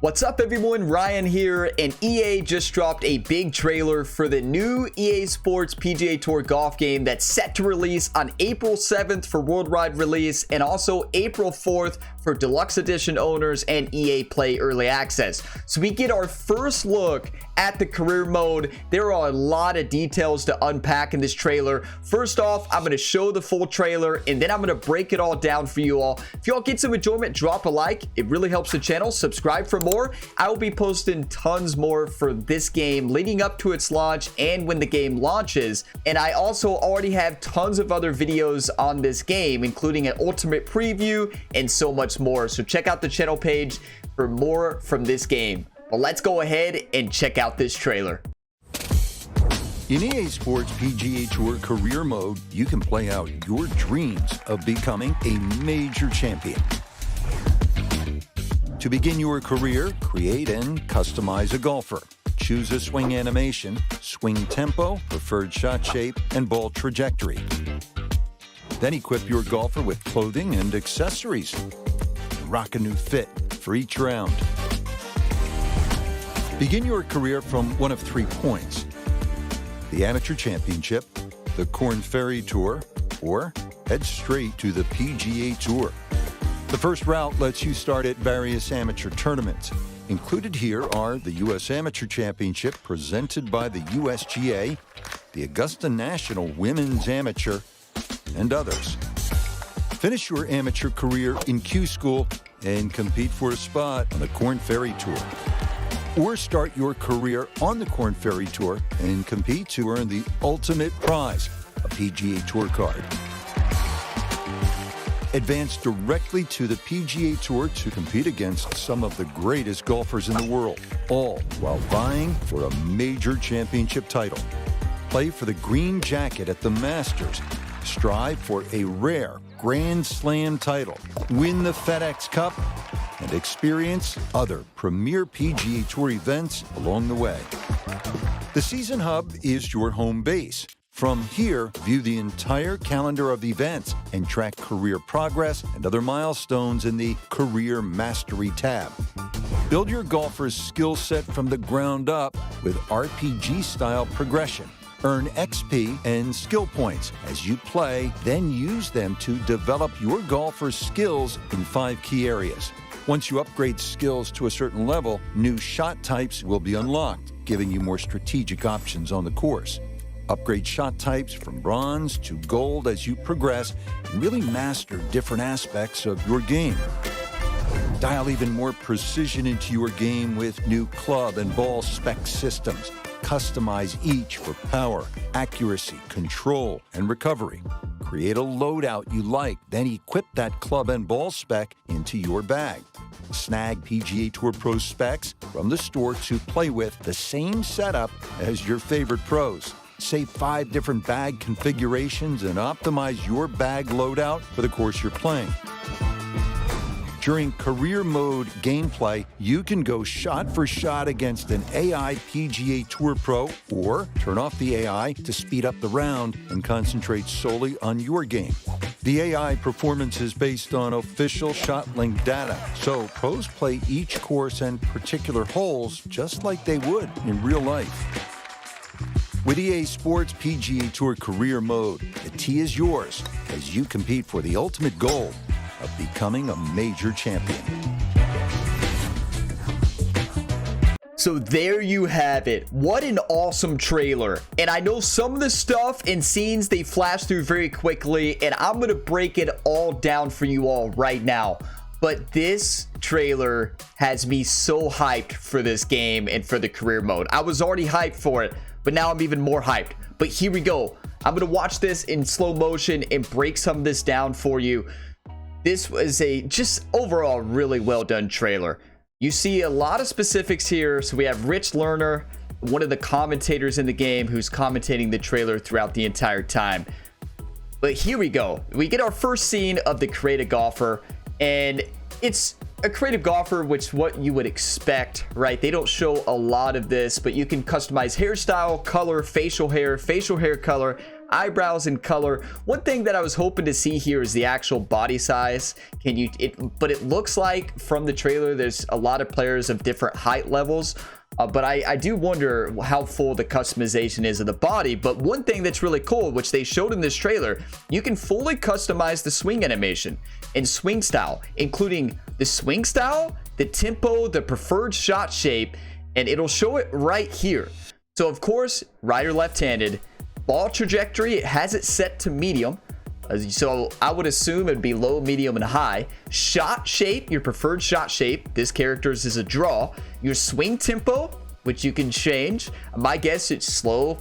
What's up everyone, Ryan here, and EA just dropped a big trailer for the new EA Sports PGA Tour golf game that's set to release on April 7th for worldwide release and also April 4th for deluxe edition owners and EA Play Early Access. So we get our first look at the career mode. There are a lot of details to unpack in this trailer. First off, I'm going to show the full trailer and then I'm going to break it all down for you all. If you all get some enjoyment, drop a like. It really helps the channel. Subscribe for more. I will be posting tons more for this game leading up to its launch and when the game launches. And I also already have tons of other videos on this game, including an ultimate preview and so much more. So check out the channel page for more from this game. Well, let's go ahead and check out this trailer. In EA Sports PGA Tour Career Mode, you can play out your dreams of becoming a major champion. To begin your career, create and customize a golfer. Choose a swing animation, swing tempo, preferred shot shape, and ball trajectory. Then equip your golfer with clothing and accessories. Rock a new fit for each round. Begin your career from one of 3 points: the Amateur Championship, the Korn Ferry Tour, or head straight to the PGA Tour. The first route lets you start at various amateur tournaments. Included here are the U.S. Amateur Championship presented by the USGA, the Augusta National Women's Amateur, and others. Finish your amateur career in Q School and compete for a spot on the Korn Ferry Tour. Or start your career on the Korn Ferry Tour and compete to earn the ultimate prize, a PGA Tour card. Advance directly to the PGA Tour to compete against some of the greatest golfers in the world, all while vying for a major championship title. Play for the green jacket at the Masters. Strive for a rare Grand Slam title. Win the FedEx Cup and experience other premier PGA Tour events along the way. The Season Hub is your home base. From here, view the entire calendar of events and track career progress and other milestones in the Career Mastery tab. Build your golfer's skill set from the ground up with RPG-style progression. Earn XP and skill points as you play, then use them to develop your golfer's skills in 5 key areas. Once you upgrade skills to a certain level, new shot types will be unlocked, giving you more strategic options on the course. Upgrade shot types from bronze to gold as you progress and really master different aspects of your game. Dial even more precision into your game with new club and ball spec systems. Customize each for power, accuracy, control, and recovery. Create a loadout you like, then equip that club and ball spec into your bag. Snag PGA Tour Pro specs from the store to play with the same setup as your favorite pros. Save 5 different bag configurations and optimize your bag loadout for the course you're playing. During career mode gameplay, you can go shot for shot against an AI PGA Tour Pro or turn off the AI to speed up the round and concentrate solely on your game. The AI performance is based on official ShotLink data, so pros play each course and particular holes just like they would in real life. With EA Sports PGA Tour Career Mode, the tee is yours as you compete for the ultimate goal of becoming a major champion. So there you have it. What an awesome trailer. And I know some of the stuff and scenes they flash through very quickly, and I'm going to break it all down for you all right now. But this trailer has me so hyped for this game and for the career mode. I was already hyped for it, but now I'm even more hyped. But here we go. I'm going to watch this in slow motion and break some of this down for you. This was a just overall really well done trailer. You see a lot of specifics here. So we have Rich Lerner, one of the commentators in the game, who's commentating the trailer throughout the entire time. But here we go. We get our first scene of the creative golfer, and it's a creative golfer, which is what you would expect, right? They don't show a lot of this, but you can customize hairstyle, color, facial hair color, eyebrows and color. One thing that I was hoping to see here is the actual body size. But it looks like from the trailer there's a lot of players of different height levels. But I do wonder how full the customization is of the body. But one thing that's really cool, which they showed in this trailer, you can fully customize the swing animation and swing style, including the swing style, the tempo, the preferred shot shape, and it'll show it right here. So of course, right or left-handed, ball trajectory, it has it set to medium. So I would assume it'd be low, medium, and high. Shot shape, your preferred shot shape. This character's is a draw. Your swing tempo, which you can change. My guess it's slow,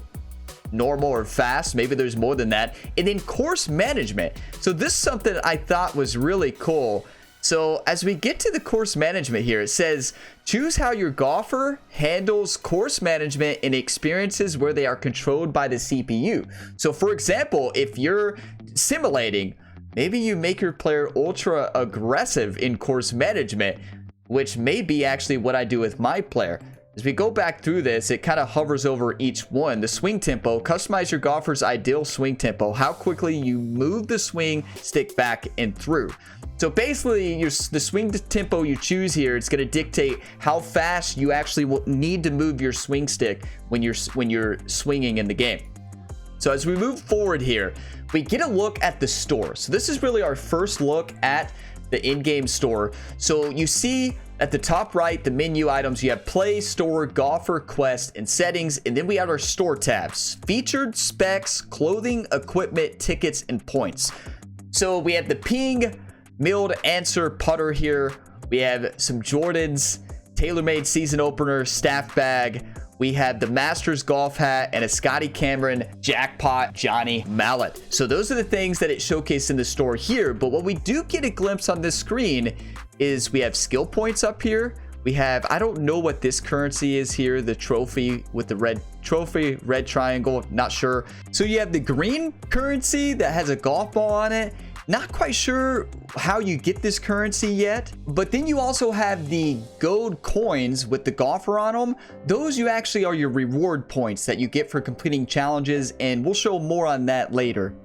normal, or fast. Maybe there's more than that. And then course management. So this is something I thought was really cool. So as we get to the course management here, it says, choose how your golfer handles course management in experiences where they are controlled by the CPU. So for example, if you're simulating, maybe you make your player ultra aggressive in course management, which may be actually what I do with my player. As we go back through this, it kind of hovers over each one. The swing tempo, customize your golfer's ideal swing tempo, how quickly you move the swing stick back and through. So basically, the swing tempo you choose here, it's going to dictate how fast you actually will need to move your swing stick when you're swinging in the game. So as we move forward here, we get a look at the store. So this is really our first look at the in-game store. So you see at the top right, the menu items, you have play, store, golfer, quest, and settings. And then we have our store tabs, featured, specs, clothing, equipment, tickets, and points. So we have the ping, milled answer putter here. We have some Jordans, TaylorMade season opener, staff bag. We have the Masters golf hat and a Scotty Cameron jackpot Johnny mallet. So those are the things that it showcased in the store here. But what we do get a glimpse on this screen is we have skill points up here. We have, I don't know what this currency is here, the trophy with the red trophy, red triangle, not sure. So you have the green currency that has a golf ball on it. Not quite sure how you get this currency yet, but then you also have the gold coins with the golfer on them. Those you actually are your reward points that you get for completing challenges, and we'll show more on that later.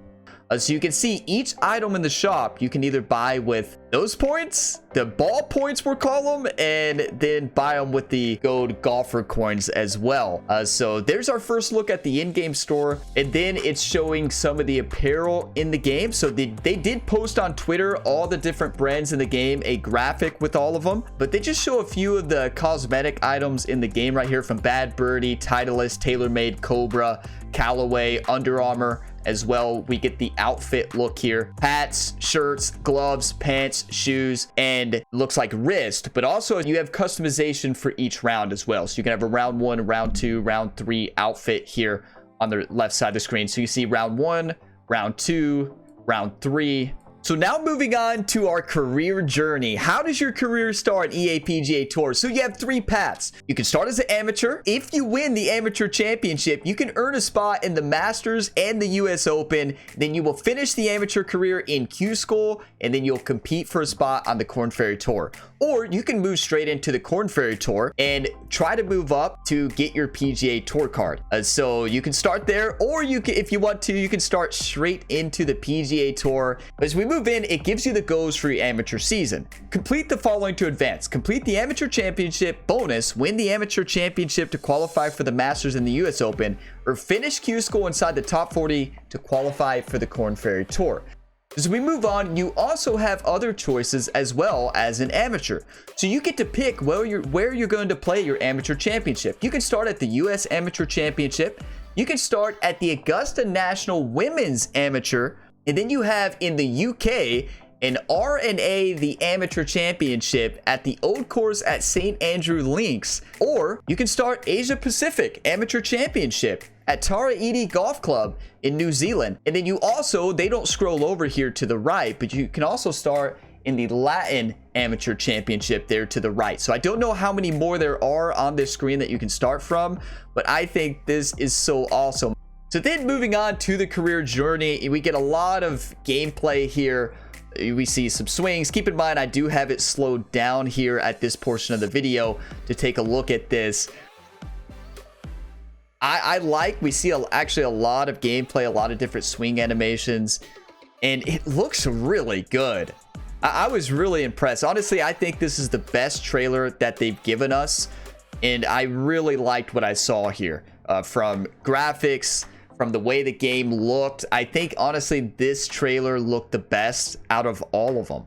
So you can see each item in the shop you can either buy with those points, the ball points we'll call them, and then buy them with the gold golfer coins as well. So there's our first look at the in-game store, and then it's showing some of the apparel in the game. So they did post on Twitter all the different brands in the game, a graphic with all of them, but they just show a few of the cosmetic items in the game right here from Bad Birdie, Titleist, TaylorMade, Cobra, Callaway, Under Armour. As well, we get the outfit look here, hats, shirts, gloves, pants, shoes, and looks like wrist, but also you have customization for each round as well. So you can have a round 1, round 2, round 3 outfit here on the left side of the screen. So you see round 1, round 2, round 3. So now moving on to our career journey. How does your career start EA PGA Tour? So you have 3 paths. You can start as an amateur. If you win the amateur championship, you can earn a spot in the Masters and the US Open. Then you will finish the amateur career in Q School, and then you'll compete for a spot on the Korn Ferry Tour. Or you can move straight into the Korn Ferry Tour and try to move up to get your PGA Tour card. So you can start there, or you can, if you want to, you can start straight into the PGA Tour. As we move in, it gives you the goals for your amateur season. Complete the following to advance. Complete the amateur championship bonus, win the amateur championship to qualify for the Masters and the US Open, or finish Q School inside the top 40 to qualify for the Korn Ferry Tour. As we move on, you also have other choices as well as an amateur. So you get to pick where you're going to play your amateur championship. You can start at the US Amateur Championship. You can start at the Augusta National Women's Amateur. And then you have in the UK an R&A the Amateur Championship at the Old Course at St. Andrew Links. Or you can start Asia Pacific Amateur Championship at Tara Iti Golf Club in New Zealand. And then you also, they don't scroll over here to the right, but you can also start in the Latin Amateur Championship there to the right. So I don't know how many more there are on this screen that you can start from, but I think this is so awesome. So then moving on to the career journey, we get a lot of gameplay here. We see some swings. Keep in mind, I do have it slowed down here at this portion of the video to take a look at this. we see actually a lot of gameplay, a lot of different swing animations, and it looks really good. I was really impressed. Honestly, I think this is the best trailer that they've given us, and I really liked what I saw here from graphics, from the way the game looked. I think honestly this trailer looked the best out of all of them,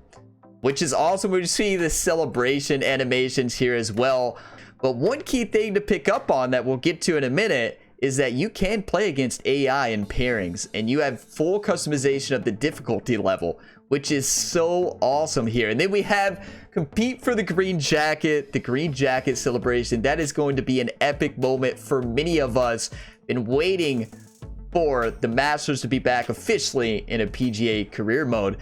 which is awesome. We see the celebration animations here as well. But one key thing to pick up on that we'll get to in a minute is that you can play against AI in pairings, and you have full customization of the difficulty level, which is so awesome here. And then we have compete for the green jacket celebration. That is going to be an epic moment for many of us. Been waiting for the Masters to be back officially in a PGA career mode.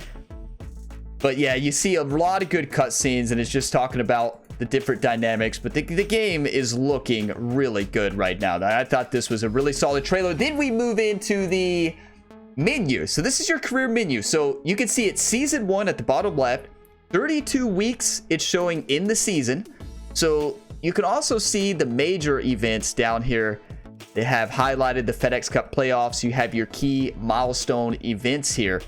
But yeah, you see a lot of good cutscenes, and it's just talking about the different dynamics, but the game is looking really good right now. I thought this was a really solid trailer. Then we move into the menu. So this is your career menu. So you can see it's season 1 at the bottom left, 32 weeks it's showing in the season. So you can also see the major events down here. They have highlighted the FedEx Cup playoffs. You have your key milestone events here,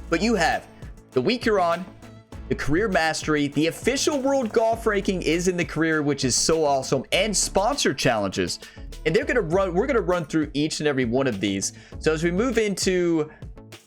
but you have the week you're on, the career mastery, the official world golf ranking is in the career, which is so awesome, and sponsor challenges. And we're gonna run through each and every one of these. So as we move into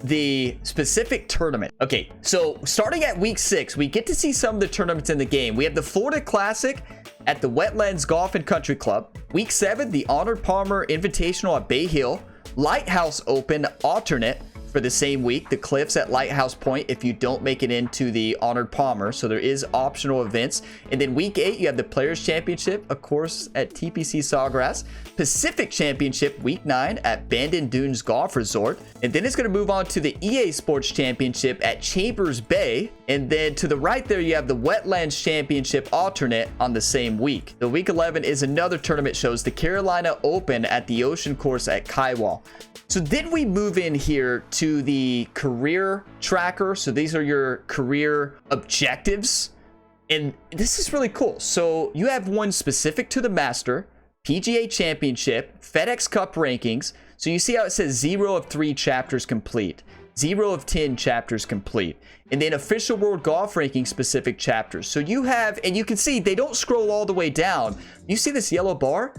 the specific tournament. Okay, so starting at week 6, we get to see some of the tournaments in the game. We have the Florida Classic at the Wetlands Golf and Country Club. Week 7, the Arnold Palmer Invitational at Bay Hill. Lighthouse Open alternate for the same week, the Cliffs at Lighthouse Point if you don't make it into the Arnold Palmer. So there is optional events. And then week 8, you have the Players Championship, of course, at TPC Sawgrass. Pacific Championship week 9 at Bandon Dunes Golf Resort. And then it's going to move on to the EA Sports Championship at Chambers Bay. And then to the right there, you have the Wetlands Championship alternate on the same week. The week 11 is another tournament, shows the Carolina Open at the Ocean Course at Kaiwa. So then we move in here to the career tracker. So these are your career objectives. And this is really cool. So you have one specific to the Master, PGA Championship, FedEx Cup rankings. So you see how it says 0 of 3 chapters complete, 0 of 10 chapters complete, and then official world golf ranking specific chapters. So you have, and you can see they don't scroll all the way down. You see this yellow bar?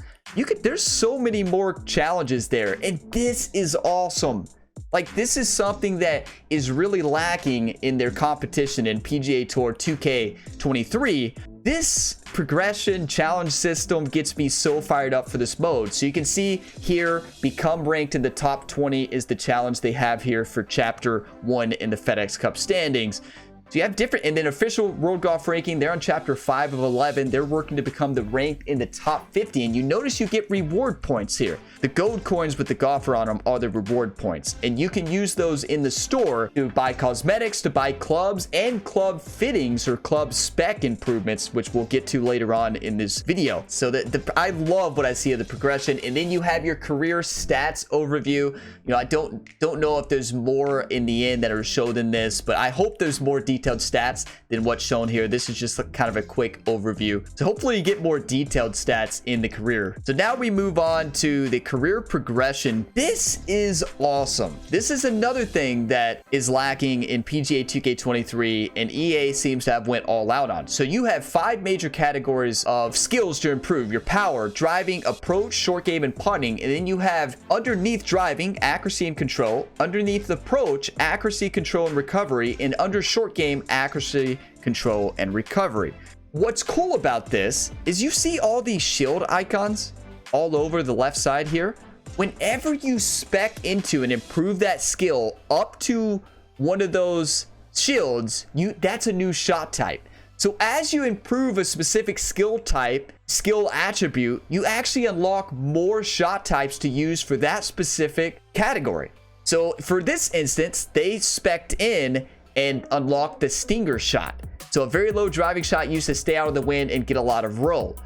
There's so many more challenges there, and this is awesome. Like, this is something that is really lacking in their competition in PGA Tour 2K23. This progression challenge system gets me so fired up for this mode. So you can see here, become ranked in the top 20 is the challenge they have here for chapter 1 in the FedEx Cup standings. So you have different, and then official world golf ranking, they're on chapter 5 of 11. They're working to become the ranked in the top 50. And you notice you get reward points here. The gold coins with the golfer on them are the reward points. And you can use those in the store to buy cosmetics, to buy clubs, and club fittings or club spec improvements, which we'll get to later on in this video. So I love what I see of the progression. And then you have your career stats overview. I don't know if there's more in the end that are shown in this, but I hope there's more detailed stats than what's shown here. This is just kind of a quick overview. So hopefully you get more detailed stats in the career. So now we move on to the career progression. This is awesome. This is another thing that is lacking in PGA 2K23, and EA seems to have went all out on. So you have 5 major categories of skills to improve: your power, driving, approach, short game, and putting. And then you have underneath driving, accuracy and control; underneath the approach, accuracy, control, and recovery; and under short game, accuracy, control, and recovery. What's cool about this is you see all these shield icons all over the left side here. Whenever you spec into and improve that skill up to one of those shields, that's a new shot type. So as you improve a specific skill type, skill attribute, you actually unlock more shot types to use for that specific category. So for this instance, they spec'd in and unlock the stinger shot. So a very low driving shot used to stay out of the wind and get a lot of roll.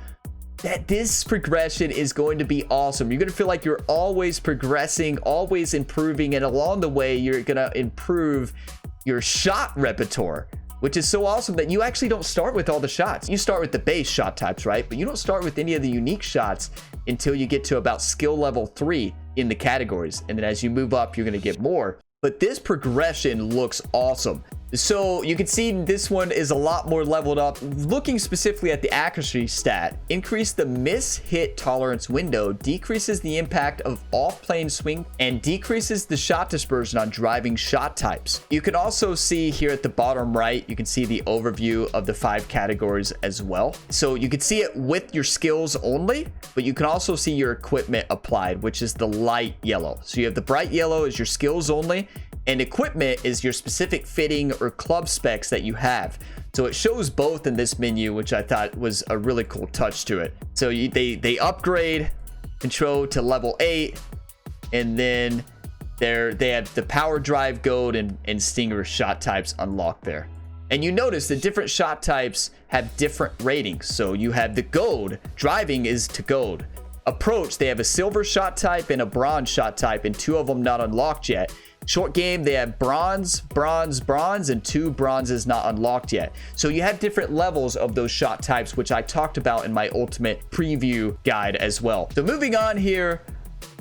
This progression is going to be awesome. You're going to feel like you're always progressing, always improving, and along the way, you're going to improve your shot repertoire. which is so awesome that you actually don't start with all the shots. You start with the base shot types, right? But you don't start with any of the unique shots until you get to about skill level 3 in the categories. And then as you move up, you're going to get more. But this progression looks awesome. So you can see this one is a lot more leveled up. Looking specifically at the accuracy stat, increase the miss hit tolerance window, decreases the impact of off-plane swing, and decreases the shot dispersion on driving shot types. You can also see here at the bottom right, you can see the overview of the 5 categories as well. So you can see it with your skills only, but you can also see your equipment applied, which is the light yellow. So you have the bright yellow is your skills only, and equipment is your specific fitting or club specs that you have. So it shows both in this menu, which I thought was a really cool touch to it. So they upgrade control to level 8, and then they have the power drive gold and stinger shot types unlocked there. And you notice the different shot types have different ratings. So you have the gold, driving is to gold. Approach, they have a silver shot type and a bronze shot type, and 2 of them not unlocked yet. Short game, they have bronze, bronze, bronze, and 2 bronzes not unlocked yet. So you have different levels of those shot types, which I talked about in my ultimate preview guide as well. So moving on here,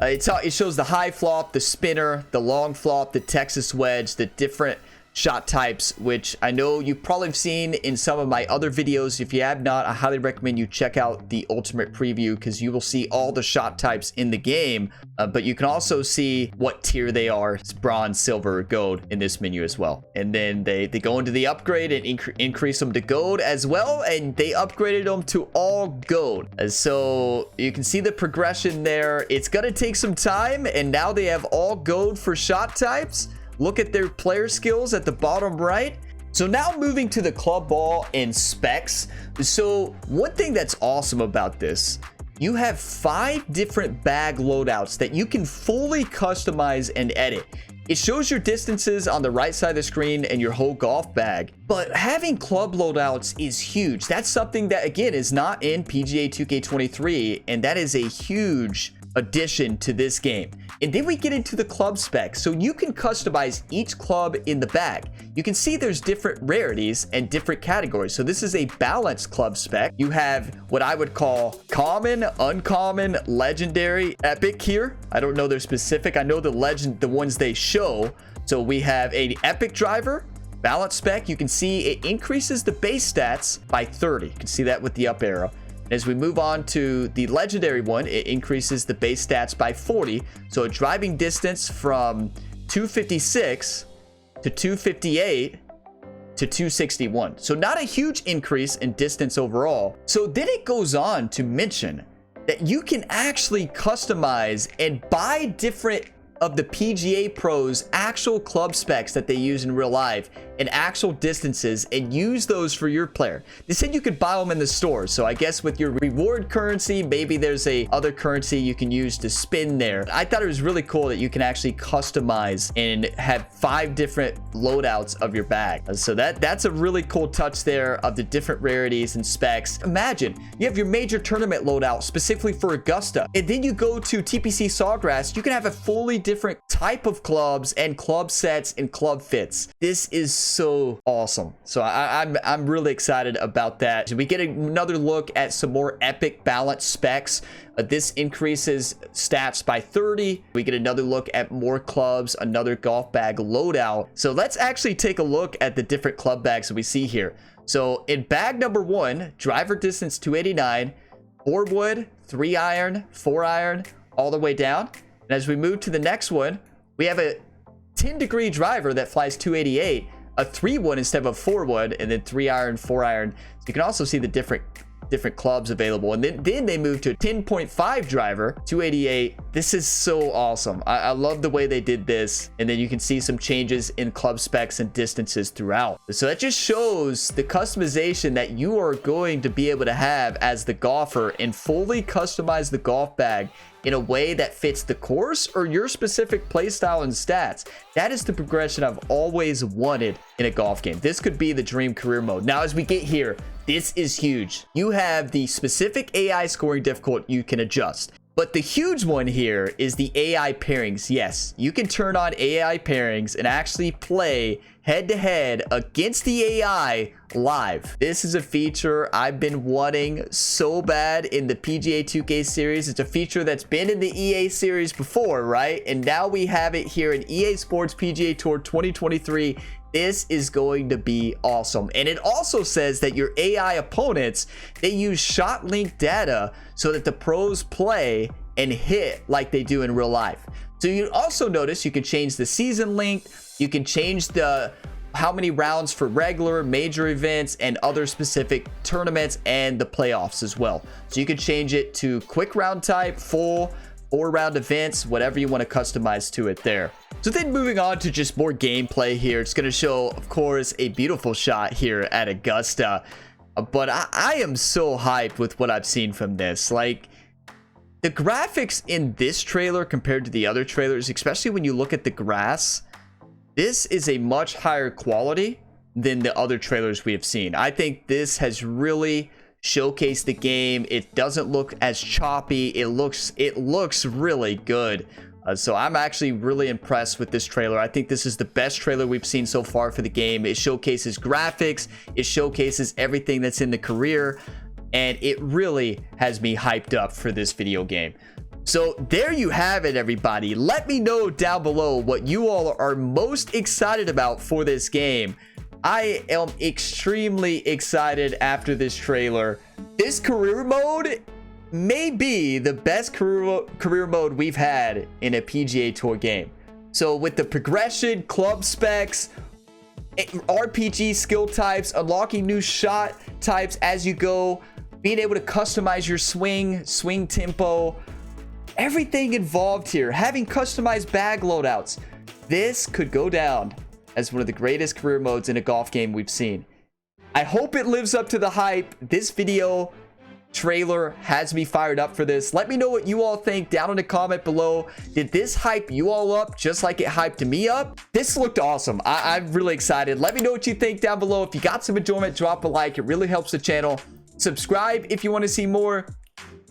it shows the high flop, the spinner, the long flop, the Texas wedge, the different shot types, which I know you've probably seen in some of my other videos. If you have not, I highly recommend you check out the ultimate preview, because you will see all the shot types in the game, but you can also see what tier they are. It's bronze, silver, or gold in this menu as well. And then they go into the upgrade and increase them to gold as well, and they upgraded them to all gold. So you can see the progression there. It's gonna take some time, and now they have all gold for shot types. Look at their player skills at the bottom right. So now moving to the club ball and specs. So one thing that's awesome about this, you have 5 different bag loadouts that you can fully customize and edit. It shows your distances on the right side of the screen and your whole golf bag. But having club loadouts is huge. That's something that, again, is not in PGA 2K23, and that is a huge addition to this game. And then we get into the club specs. So you can customize each club in the bag. You can see there's different rarities and different categories. So this is a balanced club spec. You have what I would call common, uncommon, legendary, epic here. I don't know their specific. I know the ones they show. So we have an epic driver, balanced spec. You can see it increases the base stats by 30. You can see that with the up arrow. As we move on to the legendary one, it increases the base stats by 40. So a driving distance from 256 to 258 to 261. So not a huge increase in distance overall. So then it goes on to mention that you can actually customize and buy different of the PGA Pros actual club specs that they use in real life and actual distances, and use those for your player. They said you could buy them in the store. So I guess with your reward currency, maybe there's a other currency you can use to spin there. I thought it was really cool that you can actually customize and have 5 different loadouts of your bag. So that's a really cool touch there of the different rarities and specs. Imagine you have your major tournament loadout specifically for Augusta, and then you go to TPC Sawgrass, you can have a fully different type of clubs and club sets and club fits. This is so awesome. So I'm really excited about that. We get another look at some more epic balance specs. This increases stats by 30. We get another look at more clubs, another golf bag loadout. So let's actually take a look at the different club bags that we see here. So in bag number 1, driver distance 289, 4 wood, 3 iron, 4 iron, all the way down. And as we move to the next one, we have a 10-degree driver that flies 288, a 3 wood instead of a 4 wood, and then 3 iron, 4 iron. So you can also see the different clubs available. And then they move to a 10.5 driver, 288. This is so awesome. I love the way they did this. And then you can see some changes in club specs and distances throughout. So that just shows the customization that you are going to be able to have as the golfer and fully customize the golf bag in a way that fits the course or your specific play style and stats. That is the progression I've always wanted in a golf game. This could be the dream career mode. Now, as we get here, this is huge. You have the specific AI scoring difficulty you can adjust. But the huge one here is the AI pairings. Yes, you can turn on AI pairings and actually play head-to-head against the AI live. This is a feature I've been wanting so bad in the PGA 2K series. It's a feature that's been in the EA series before, right? And now we have it here in EA Sports PGA Tour 2023. This is going to be awesome. And it also says that your AI opponents, they use shot link data so that the pros play and hit like they do in real life. So you also notice you can change the season length, you can change the how many rounds for regular, major events, and other specific tournaments, and the playoffs as well. So you can change it to quick round type, full, 4-round events, whatever you want to customize to it there. So then moving on to just more gameplay here, it's going to show, of course, a beautiful shot here at Augusta. But I am so hyped with what I've seen from this. Like, the graphics in this trailer compared to the other trailers, especially when you look at the grass, this is a much higher quality than the other trailers we have seen. I think this has really showcased the game. It doesn't look as choppy. It looks really good. So I'm actually really impressed with this trailer. I think this is the best trailer we've seen so far for the game. It showcases graphics, it showcases everything that's in the career, and it really has me hyped up for this video game. So there you have it, everybody. Let me know down below what you all are most excited about for this game. I am extremely excited after this trailer. This career mode may be the best career mode we've had in a PGA Tour game. So with the progression, club specs, RPG skill types, unlocking new shot types as you go, being able to customize your swing tempo, everything involved here, having customized bag loadouts, this could go down as one of the greatest career modes in a golf game we've seen. I hope it lives up to the hype. This video trailer has me fired up for this. Let me know what you all think down in the comment below. Did this hype you all up just like it hyped me up? This looked awesome. I'm really excited. Let me know what you think down below. If you got some enjoyment, drop a like. It really helps the channel. Subscribe if you want to see more.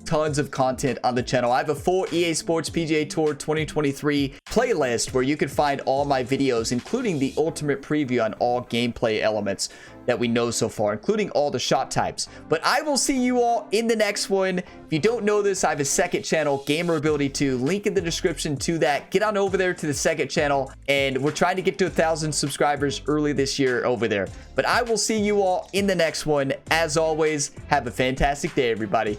Tons of content on the channel. I have a full EA Sports PGA Tour 2023 playlist where you can find all my videos, including the ultimate preview on all gameplay elements that we know so far, including all the shot types. But I will see you all in the next one. If you don't know this, I have a second channel, Gamer Ability 2, link in the description to that. Get on over there to the second channel, and we're trying to get to 1,000 subscribers early this year over there. But I will see you all in the next one. As always, have a fantastic day, everybody.